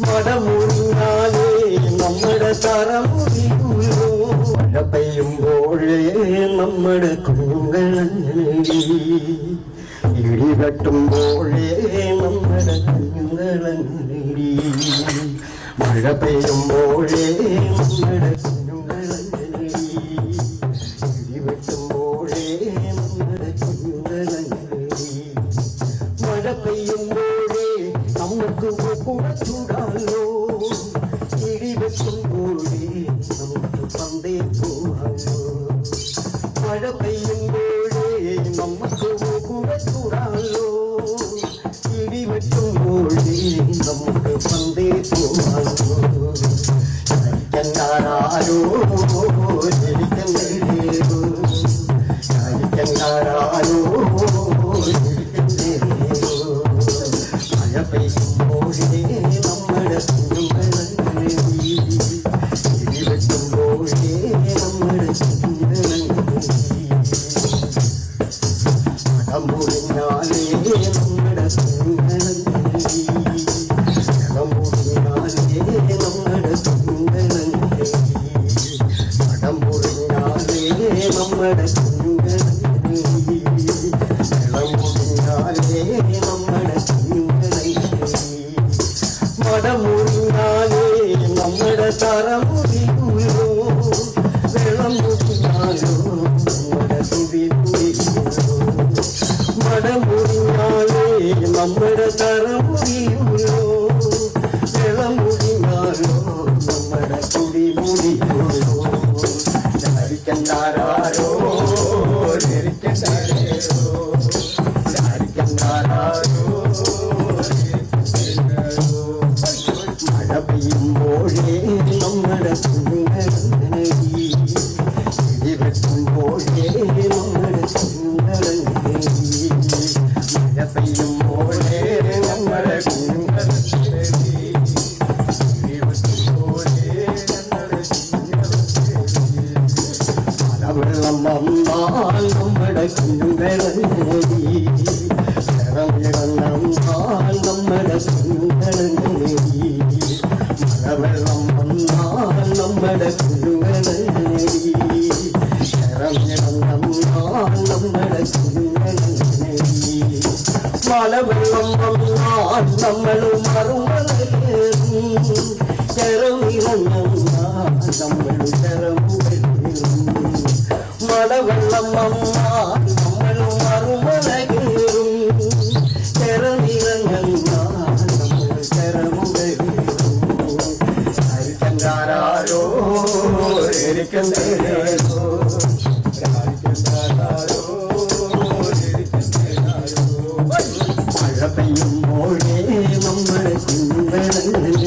മടമുറിഞ്ഞാലേ നമ്മുടെ തറമുറിയുള്ളൂ. മഴ പെയ്യുമ്പോഴേ നമ്മുടെ കുഞ്ഞുങ്ങളി, ഇടിവെട്ടുമ്പോഴേ നമ്മുടെ കുഞ്ഞുങ്ങളി. മഴ പെയ്യുമ്പോഴേ നമ്മുടെ കുഞ്ഞുങ്ങളി, ഇടിവെട്ടുമ്പോഴേ നമ്മുടെ കുഞ്ഞുങ്ങളി. മഴ പെയ്യുമ്പോഴേ നമുക്ക് കുടച്ചൂടാലോ, ഇടിവെട്ടുമ്പോഴേ നമുക്ക് പന്തേ പോകാലോ. മഴ പെയ്യുമ്പോഴേ നമുക്ക് കുടച്ചൂടാലോ, ഇടിവെട്ടുമ്പോഴേ നമുക്ക് പന്തേ പോകാലോ. ാരോ ജനിക്കുന്നേരോ, ാരോ മഴ പെയ്യുമ്പോഴേ നമ്മുടെ കുഞ്ഞുങ്ങളി, ഇടിവെട്ടുമ്പോഴേ നമ്മുടെ കുഞ്ഞുങ്ങളി. മടമുറിഞ്ഞാലേ നമ്മുടെ കുഞ്ഞുങ്ങളി, മടമുറിഞ്ഞാലേ നമ്മുടെ കുഞ്ഞുങ്ങളി. മടമുറിഞ്ഞാലേ നമ്മുടെ കുഞ്ഞുങ്ങളി, മടമുറിഞ്ഞാലേ നമ്മുടെ കുഞ്ഞുങ്ങളി. മടമുറിഞ്ഞാലേ നമ്മുടെ തറമുറിയുള്ളൂ, വെള്ളം മുറിഞ്ഞാലോ നമ്മുടെ തുടി മുറിയുള്ളൂ. മടമുറിഞ്ഞാലേ നമ്മുടെ തറമുറിയുള്ളൂ, വെള്ളം മുറിഞ്ഞാലോ നമ്മുടെ തുടി മുറിയുള്ളൂ. ാരോ മഴ പെയ്യുമ്പോഴേ നമ്മുടെ കുഞ്ഞുങ്ങളി, ഇടിവെട്ടുമ്പോഴേ നമ്മുടെ കുഞ്ഞുങ്ങളി. മഴ പെയ്യുമ്പോഴേ നമ്മുടെ കുഞ്ഞുങ്ങളി, ഇടിവെട്ടുമ്പോഴേ നമ്മുടെ കുഞ്ഞുങ്ങളി. മഴവെള്ളം വന്നാൽ നമ്മുടെ കുഞ്ഞുങ്ങളി, ഇറങ്ങിടന്നാൽ നമ്മുടെ കുഞ്ഞുങ്ങളി. മഴവെള്ളം വന്നാൽ നമ്മുടെ കുഞ്ഞുങ്ങളി, ഇറങ്ങിടന്നാൽ നമ്മുടെ കുഞ്ഞുങ്ങളി. മഴവെള്ളം വന്നാൽ നമ്മൾ മറുമലയേറും, ഇറങ്ങിടന്നാൽ നമ്മൾ ചെറുമുകേറും. മഴവെള്ളം വന്നാൽ നമ്മൾ മറുമലയേറും, ചെറുനിറങ്ങാൽ നമ്മൾ ചെറുമുകേറും. ാരോ എനിക്കെന്തേരോ, മഴ പെയ്യുമ്പോഴേ നമ്മുടെ കുഞ്ഞുങ്ങളി,